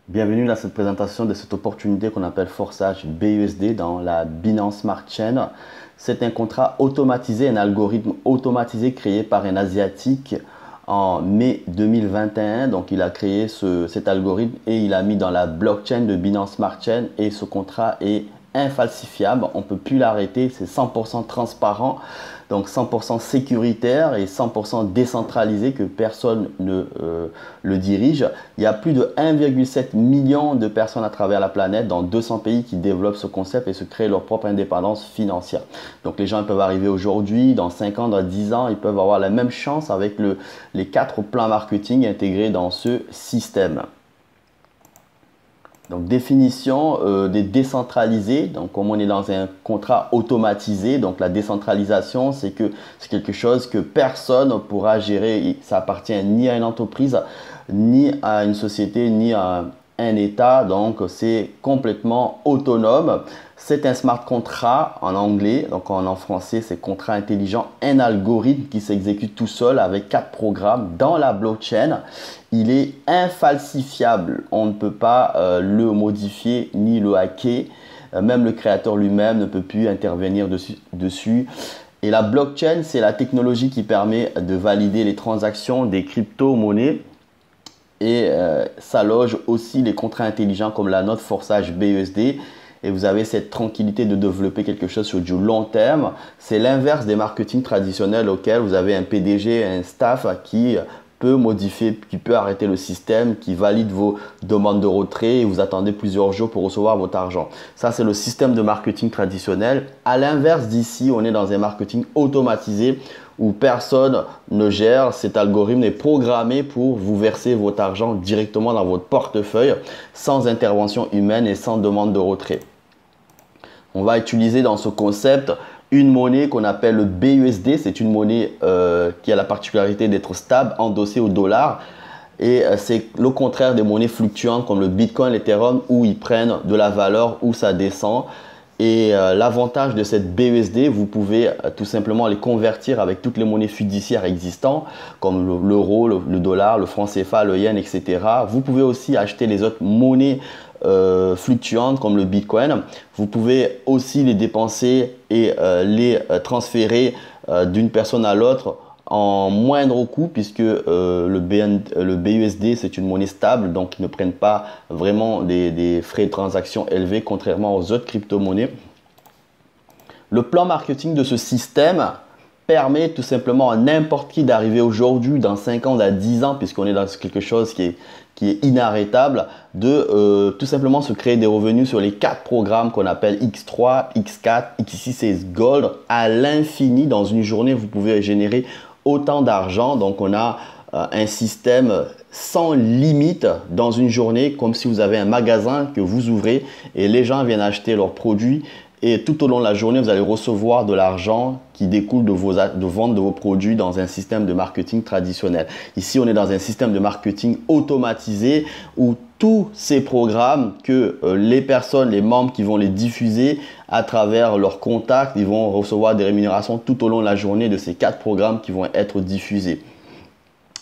Bienvenue dans cette présentation de cette opportunité qu'on appelle forçage BUSD dans la Binance Smart Chain. C'est un contrat automatisé, un algorithme automatisé créé par un Asiatique en mai 2021. Donc, il a créé cet algorithme et il a mis dans la blockchain de Binance Smart Chain et ce contrat est infalsifiable. On ne peut plus l'arrêter, c'est 100% transparent. Donc 100% sécuritaire et 100% décentralisé que personne ne le dirige. Il y a plus de 1,7 million de personnes à travers la planète dans 200 pays qui développent ce concept et se créent leur propre indépendance financière. Donc les gens peuvent arriver aujourd'hui, dans 5 ans, dans 10 ans, ils peuvent avoir la même chance avec les 4 plans marketing intégrés dans ce système. Donc, définition des décentralisés. Donc, comme on est dans un contrat automatisé, donc la décentralisation, c'est quelque chose que personne ne pourra gérer. Ça appartient ni à une entreprise, ni à une société, ni à un État. Donc, c'est complètement autonome. C'est un smart contract en anglais, donc en français, c'est contrat intelligent, un algorithme qui s'exécute tout seul avec 4 programmes dans la blockchain. Il est infalsifiable, on ne peut pas le modifier ni le hacker. Même le créateur lui-même ne peut plus intervenir dessus. Et la blockchain, c'est la technologie qui permet de valider les transactions des crypto-monnaies. Et ça loge aussi les contrats intelligents comme la note forçage BUSD. Et vous avez cette tranquillité de développer quelque chose sur du long terme. C'est l'inverse des marketing traditionnels auxquels vous avez un PDG, un staff qui peut modifier, qui peut arrêter le système, qui valide vos demandes de retrait et vous attendez plusieurs jours pour recevoir votre argent. Ça, c'est le système de marketing traditionnel. À l'inverse d'ici, on est dans un marketing automatisé où personne ne gère. Cet algorithme est programmé pour vous verser votre argent directement dans votre portefeuille sans intervention humaine et sans demande de retrait. On va utiliser dans ce concept une monnaie qu'on appelle le BUSD. C'est une monnaie qui a la particularité d'être stable, endossée au dollar. Et c'est le contraire des monnaies fluctuantes comme le Bitcoin, l'Ethereum où ils prennent de la valeur, où ça descend. Et l'avantage de cette BUSD, vous pouvez tout simplement les convertir avec toutes les monnaies fiduciaires existantes comme l'euro, le dollar, le franc CFA, le yen, etc. Vous pouvez aussi acheter les autres monnaies fluctuantes comme le Bitcoin. Vous pouvez aussi les dépenser et les transférer d'une personne à l'autre en moindre coût puisque le BUSD c'est une monnaie stable donc ils ne prennent pas vraiment des frais de transaction élevés contrairement aux autres crypto-monnaies. Le plan marketing de ce système permet tout simplement à n'importe qui d'arriver aujourd'hui dans 5 ans, dans 10 ans puisqu'on est dans quelque chose qui est inarrêtable de tout simplement se créer des revenus sur les 4 programmes qu'on appelle X3, X4, X6 et Gold à l'infini. Dans une journée, vous pouvez générer autant d'argent. Donc, on a un système sans limite dans une journée, comme si vous avez un magasin que vous ouvrez et les gens viennent acheter leurs produits. Et tout au long de la journée, vous allez recevoir de l'argent qui découle de vente de vos produits dans un système de marketing traditionnel. Ici, on est dans un système de marketing automatisé où tous ces programmes que les personnes, les membres qui vont les diffuser à travers leurs contacts, ils vont recevoir des rémunérations tout au long de la journée de ces 4 programmes qui vont être diffusés.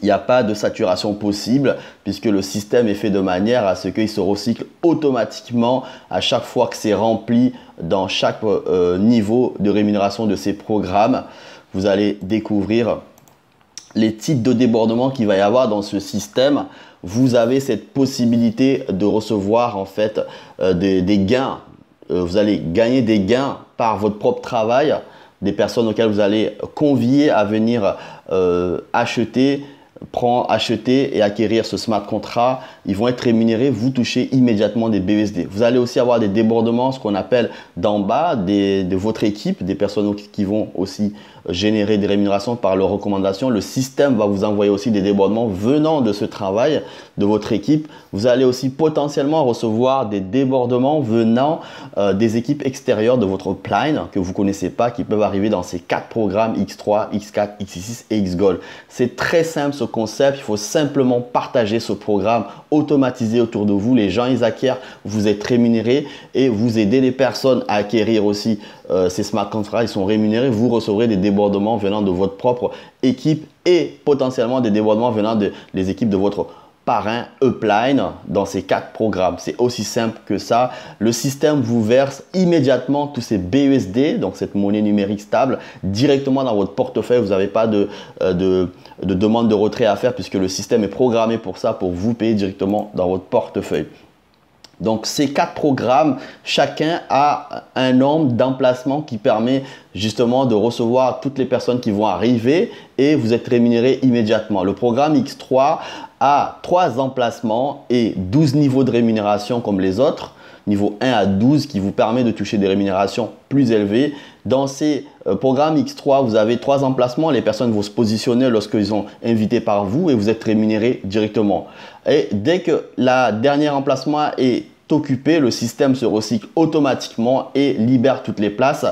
Il n'y a pas de saturation possible puisque le système est fait de manière à ce qu'il se recycle automatiquement à chaque fois que c'est rempli dans chaque niveau de rémunération de ces programmes. Vous allez découvrir les types de débordement qu'il va y avoir dans ce système. Vous avez cette possibilité de recevoir en fait des gains. Vous allez gagner des gains par votre propre travail, des personnes auxquelles vous allez convier à venir acheter et acquérir ce smart contract. Ils vont être rémunérés, vous touchez immédiatement des BUSD. Vous allez aussi avoir des débordements, ce qu'on appelle d'en bas de votre équipe, des personnes qui vont aussi générer des rémunérations par leurs recommandations. Le système va vous envoyer aussi des débordements venant de ce travail de votre équipe. Vous allez aussi potentiellement recevoir des débordements venant des équipes extérieures de votre upline que vous ne connaissez pas, qui peuvent arriver dans ces 4 programmes X3, X4, X6 et Xgold. C'est très simple ce concept, il faut simplement partager ce programme automatisé autour de vous. Les gens, ils acquièrent, vous êtes rémunérés et vous aidez les personnes à acquérir aussi ces smart contracts. Ils sont rémunérés, vous recevrez des débordements venant de votre propre équipe et potentiellement des débordements venant des équipes de votre parrain upline dans ces 4 programmes. C'est aussi simple que ça. Le système vous verse immédiatement tous ces BUSD, donc cette monnaie numérique stable, directement dans votre portefeuille. Vous n'avez pas de demande de retrait à faire puisque le système est programmé pour ça, pour vous payer directement dans votre portefeuille. Donc ces 4 programmes, chacun a un nombre d'emplacements qui permet justement de recevoir toutes les personnes qui vont arriver et vous êtes rémunéré immédiatement. Le programme X3 a 3 emplacements et 12 niveaux de rémunération comme les autres, niveau 1 à 12 qui vous permet de toucher des rémunérations plus élevées. Dans ces programmes X3, vous avez 3 emplacements. Les personnes vont se positionner lorsqu'ils sont invités par vous et vous êtes rémunéré directement. Et dès que la dernière emplacement est occupé, le système se recycle automatiquement et libère toutes les places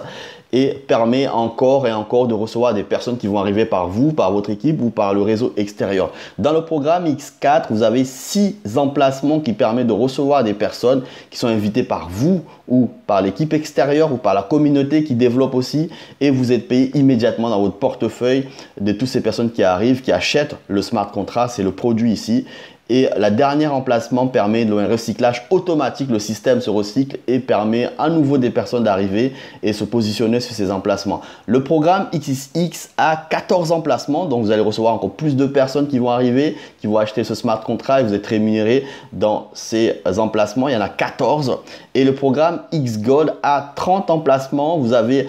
et permet encore et encore de recevoir des personnes qui vont arriver par vous, par votre équipe ou par le réseau extérieur. Dans le programme X4, vous avez 6 emplacements qui permettent de recevoir des personnes qui sont invitées par vous ou par l'équipe extérieure ou par la communauté qui développe aussi et vous êtes payé immédiatement dans votre portefeuille de toutes ces personnes qui arrivent, qui achètent le smart contract, c'est le produit ici. Et la dernière emplacement permet un recyclage automatique. Le système se recycle et permet à nouveau des personnes d'arriver et se positionner sur ces emplacements. Le programme XXX a 14 emplacements. Donc, vous allez recevoir encore plus de personnes qui vont arriver, qui vont acheter ce smart contract et vous êtes rémunéré dans ces emplacements. Il y en a 14. Et le programme X Gold a 30 emplacements. Vous avez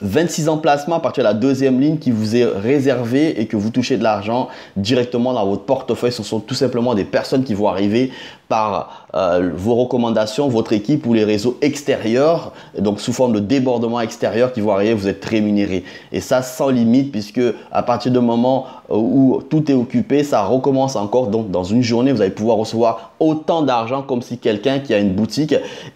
26 emplacements à partir de la deuxième ligne qui vous est réservé et que vous touchez de l'argent directement dans votre portefeuille. Ce sont tout simplement des personnes qui vont arriver par vos recommandations, votre équipe ou les réseaux extérieurs, donc sous forme de débordement extérieur qui vont arriver, vous êtes rémunéré. Et ça sans limite puisque à partir du moment où tout est occupé, ça recommence encore. Donc dans une journée, vous allez pouvoir recevoir autant d'argent comme si quelqu'un qui a une boutique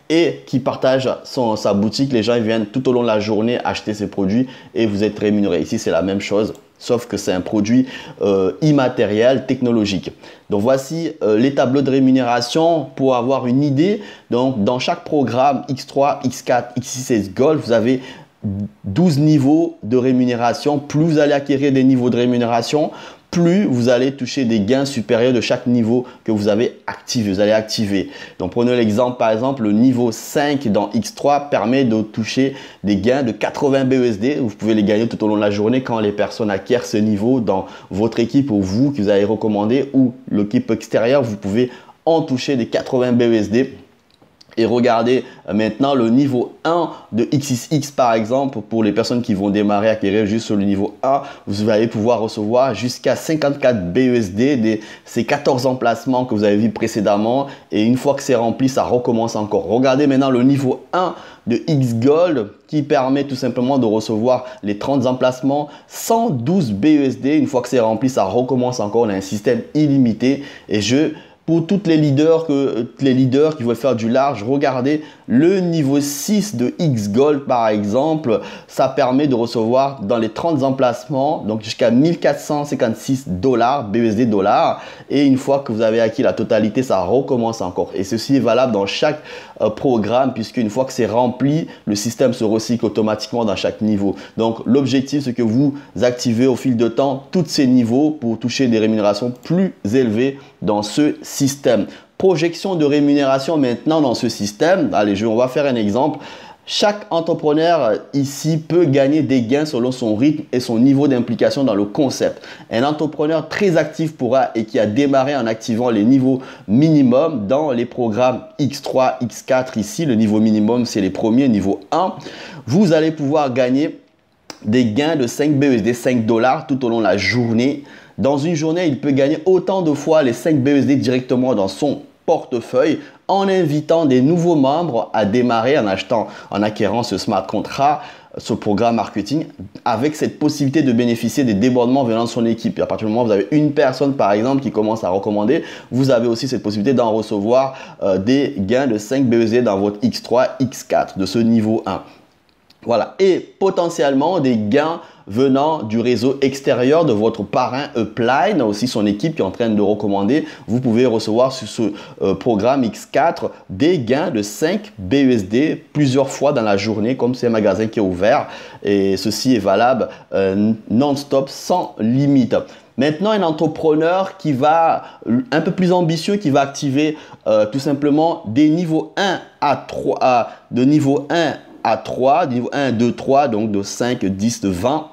et qui partage sa boutique, les gens ils viennent tout au long de la journée acheter ses produits et vous êtes rémunéré. Ici, c'est la même chose. Sauf que c'est un produit immatériel, technologique. Donc, voici les tableaux de rémunération pour avoir une idée. Donc, dans chaque programme X3, X4, X6 et Gold, vous avez 12 niveaux de rémunération. Plus vous allez acquérir des niveaux de rémunération, plus vous allez toucher des gains supérieurs de chaque niveau que vous avez activé. Vous allez activer. Donc, prenez l'exemple, par exemple, le niveau 5 dans X3 permet de toucher des gains de 80 BUSD. Vous pouvez les gagner tout au long de la journée quand les personnes acquièrent ce niveau dans votre équipe ou vous que vous avez recommandé ou l'équipe extérieure. Vous pouvez en toucher des 80 BUSD. Et regardez maintenant le niveau 1 de XXX par exemple, pour les personnes qui vont démarrer à acquérir juste sur le niveau 1, vous allez pouvoir recevoir jusqu'à 54 BUSD de ces 14 emplacements que vous avez vus précédemment. Et une fois que c'est rempli, ça recommence encore. Regardez maintenant le niveau 1 de X Gold qui permet tout simplement de recevoir les 30 emplacements, 112 BUSD. Une fois que c'est rempli, ça recommence encore. On a un système illimité et pour toutes les leaders qui veulent faire du large, regardez le niveau 6 de X Gold par exemple. Ça permet de recevoir dans les 30 emplacements, donc jusqu'à 1456 dollars, BUSD dollars. Et une fois que vous avez acquis la totalité, ça recommence encore. Et ceci est valable dans chaque programme puisque une fois que c'est rempli, le système se recycle automatiquement dans chaque niveau. Donc l'objectif, c'est que vous activez au fil de temps tous ces niveaux pour toucher des rémunérations plus élevées dans ce système. Projection de rémunération maintenant dans ce système. Allez, on va faire un exemple. Chaque entrepreneur ici peut gagner des gains selon son rythme et son niveau d'implication dans le concept. Un entrepreneur très actif pourra et qui a démarré en activant les niveaux minimums dans les programmes X3, X4. Ici, le niveau minimum, c'est les premiers, niveau 1. Vous allez pouvoir gagner des gains de 5 BUSD, 5 dollars tout au long de la journée. Dans une journée, il peut gagner autant de fois les 5 BUSD directement dans son portefeuille en invitant des nouveaux membres à démarrer en acquérant ce smart contract, ce programme marketing avec cette possibilité de bénéficier des débordements venant de son équipe. Et à partir du moment où vous avez une personne par exemple qui commence à recommander, vous avez aussi cette possibilité d'en recevoir des gains de 5 BUSD dans votre X3, X4 de ce niveau 1. Voilà, et potentiellement des gains venant du réseau extérieur de votre parrain upline, aussi son équipe qui est en train de recommander. Vous pouvez recevoir sur ce programme X4 des gains de 5 BUSD plusieurs fois dans la journée, comme c'est un magasin qui est ouvert. Et ceci est valable non-stop, sans limite. Maintenant, un entrepreneur qui va un peu plus ambitieux, qui va activer tout simplement des niveaux 1 à 3, de niveau 1 à 3, niveau 1, 2, 3, donc de 5, 10, de 20,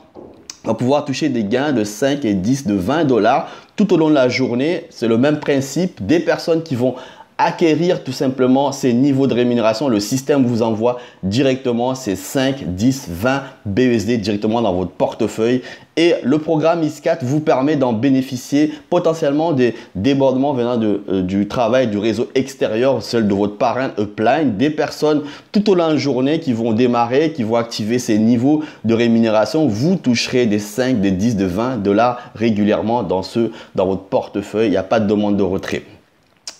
va pouvoir toucher des gains de 5 et 10, de 20 dollars tout au long de la journée. C'est le même principe des personnes qui vont acquérir tout simplement ces niveaux de rémunération. Le système vous envoie directement ces 5, 10, 20 BUSD directement dans votre portefeuille. Et le programme X4 vous permet d'en bénéficier potentiellement des débordements venant du travail du réseau extérieur, celle de votre parrain upline, des personnes tout au long de la journée qui vont démarrer, qui vont activer ces niveaux de rémunération. Vous toucherez des 5, des 10, de 20 dollars régulièrement dans votre portefeuille. Il n'y a pas de demande de retrait.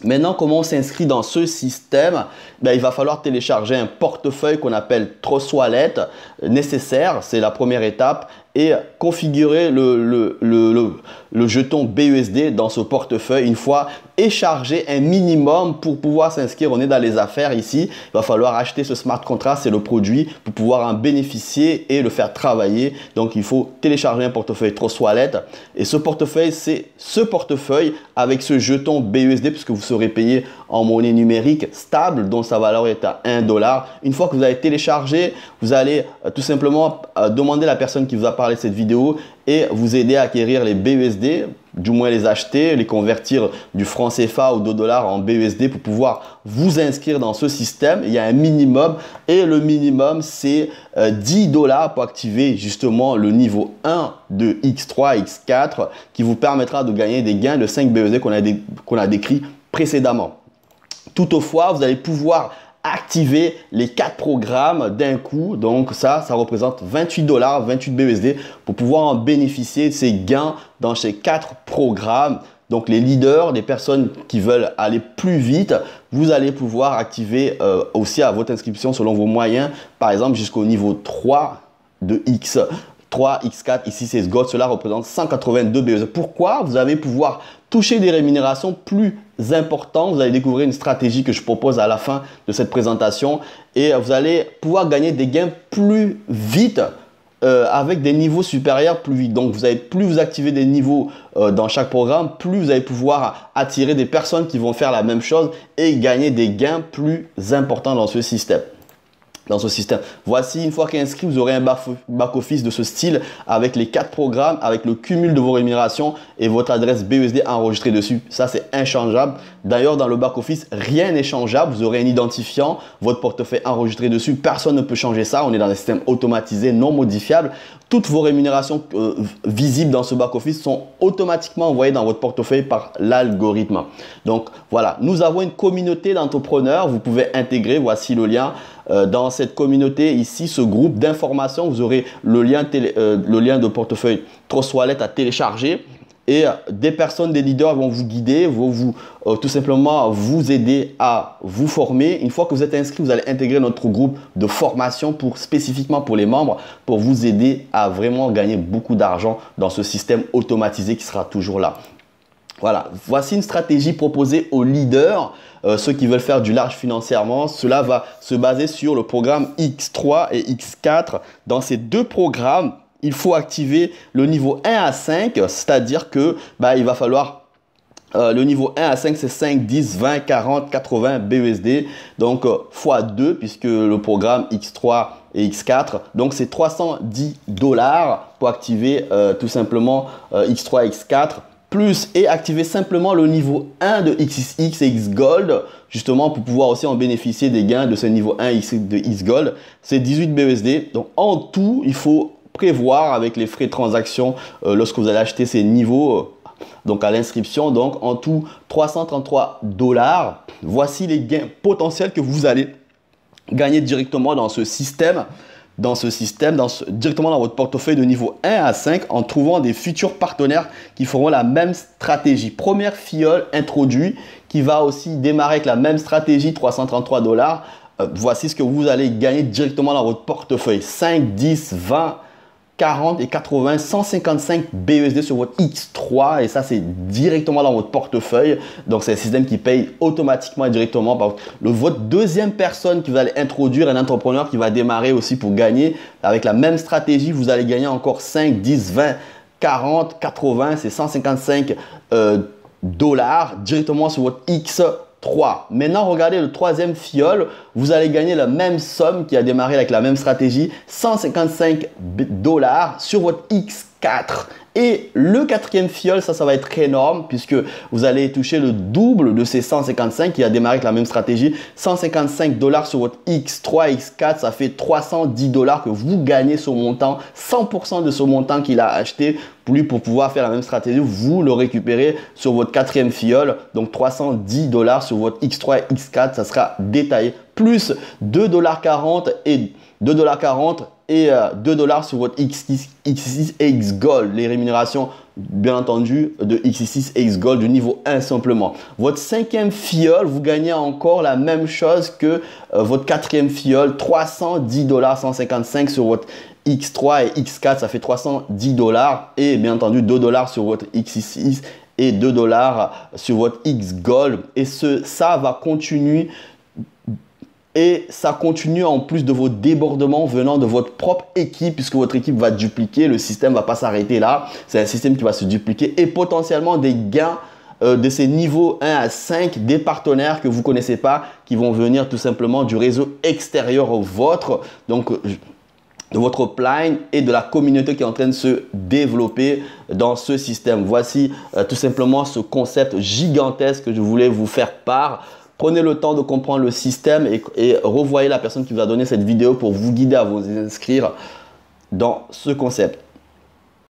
Maintenant, comment on s'inscrit dans ce système? Il va falloir télécharger un portefeuille qu'on appelle Trust Wallet nécessaire. C'est la première étape. Et configurer le jeton BUSD dans ce portefeuille une fois et charger un minimum pour pouvoir s'inscrire. On est dans les affaires ici. Il va falloir acheter ce smart contract, c'est le produit, pour pouvoir en bénéficier et le faire travailler. Donc, il faut télécharger un portefeuille Trust Wallet. Et ce portefeuille, c'est ce portefeuille avec ce jeton BUSD puisque vous serez payé en monnaie numérique stable dont sa valeur est à 1 dollar. Une fois que vous avez téléchargé, vous allez tout simplement demander à la personne qui vous a parlé de cette vidéo et vous aider à acquérir les BUSD, du moins les acheter, les convertir du franc CFA ou de dollars en BUSD pour pouvoir vous inscrire dans ce système. Il y a un minimum et le minimum c'est 10 dollars pour activer justement le niveau 1 de X3, X4 qui vous permettra de gagner des gains de 5 BUSD qu'on a décrit précédemment. Toutefois, vous allez pouvoir activer les 4 programmes d'un coup. Donc ça représente 28 dollars, 28 BUSD pour pouvoir en bénéficier de ces gains dans ces 4 programmes. Donc les leaders, les personnes qui veulent aller plus vite, vous allez pouvoir activer aussi à votre inscription selon vos moyens, par exemple jusqu'au niveau 3 de X3, X4, ici c'est Gold, cela représente 182 BUSD. Pourquoi? Vous allez pouvoir toucher des rémunérations plus importantes. Vous allez découvrir une stratégie que je propose à la fin de cette présentation et vous allez pouvoir gagner des gains plus vite avec des niveaux supérieurs plus vite. Donc, plus vous activez des niveaux dans chaque programme, plus vous allez pouvoir attirer des personnes qui vont faire la même chose et gagner des gains plus importants dans ce système. Voici, une fois qu'inscrit, vous aurez un back-office de ce style avec les 4 programmes, avec le cumul de vos rémunérations et votre adresse BUSD enregistrée dessus. Ça, c'est inchangeable. D'ailleurs, dans le back-office, rien n'est changeable. Vous aurez un identifiant, votre portefeuille enregistré dessus. Personne ne peut changer ça. On est dans un système automatisé, non modifiable. Toutes vos rémunérations visibles dans ce back-office sont automatiquement envoyées dans votre portefeuille par l'algorithme. Donc, voilà. Nous avons une communauté d'entrepreneurs. Vous pouvez intégrer. Voici le lien. Dans cette communauté ici, ce groupe d'informations, vous aurez le lien de portefeuille Trust Wallet à télécharger et des personnes, des leaders vont vous guider, vont tout simplement vous aider à vous former. Une fois que vous êtes inscrit, vous allez intégrer notre groupe de formation spécifiquement pour les membres pour vous aider à vraiment gagner beaucoup d'argent dans ce système automatisé qui sera toujours là. Voilà, voici une stratégie proposée aux leaders, ceux qui veulent faire du large financièrement. Cela va se baser sur le programme X3 et X4. Dans ces 2 programmes, il faut activer le niveau 1 à 5, c'est-à-dire que il va falloir le niveau 1 à 5, c'est 5, 10, 20, 40, 80 BUSD. Donc, x2, puisque le programme X3 et X4. Donc, c'est 310 dollars pour activer tout simplement X3 et X4. Plus et activer simplement le niveau 1 de XXX et X-Gold, justement pour pouvoir aussi en bénéficier des gains de ce niveau 1 de X-Gold. C'est 18 BUSD. Donc, en tout, il faut prévoir avec les frais de transaction lorsque vous allez acheter ces niveaux, donc à l'inscription. Donc, en tout, 333 dollars. Voici les gains potentiels que vous allez gagner directement dans ce système. Directement dans votre portefeuille de niveau 1 à 5 en trouvant des futurs partenaires qui feront la même stratégie. Première fiole introduit qui va aussi démarrer avec la même stratégie, 333 dollars. Voici ce que vous allez gagner directement dans votre portefeuille. 5, 10, 20, 40 et 80, 155 BUSD sur votre X3 et ça c'est directement dans votre portefeuille. Donc c'est un système qui paye automatiquement et directement par votre deuxième personne qui vous allez introduire, un entrepreneur qui va démarrer aussi pour gagner avec la même stratégie. Vous allez gagner encore 5, 10, 20, 40, 80, c'est 155 dollars directement sur votre X3. Maintenant, regardez le troisième fiole. Vous allez gagner la même somme qui a démarré avec la même stratégie, 155 dollars sur votre X4. Et le quatrième fiole, ça va être énorme puisque vous allez toucher le double de ces 155 qui a démarré avec la même stratégie. 155 dollars sur votre X3, X4, ça fait 310 dollars que vous gagnez ce montant. 100% de ce montant qu'il a acheté pour pouvoir faire la même stratégie, vous le récupérez sur votre quatrième fiole. Donc 310 dollars sur votre X3 et X4, ça sera détaillé. Plus 2,40 $ et 2,40 $ et 2 dollars sur votre X6 et X Gold. Les rémunérations, bien entendu, de X6 et X Gold du niveau 1 simplement. Votre cinquième fiole, vous gagnez encore la même chose que votre quatrième fiole, 310 dollars 155 sur votre X3 et X4, ça fait 310 dollars et bien entendu 2 dollars sur votre X6 et 2 dollars sur votre X Gold. Et ça va continuer. Et ça continue en plus de vos débordements venant de votre propre équipe puisque votre équipe va dupliquer. Le système ne va pas s'arrêter là. C'est un système qui va se dupliquer et potentiellement des gains de ces niveaux 1 à 5, des partenaires que vous ne connaissez pas qui vont venir tout simplement du réseau extérieur au vôtre. Donc, de votre upline et de la communauté qui est en train de se développer dans ce système. Voici tout simplement ce concept gigantesque que je voulais vous faire part. Prenez le temps de comprendre le système et revoyez la personne qui vous a donné cette vidéo pour vous guider à vous inscrire dans ce concept.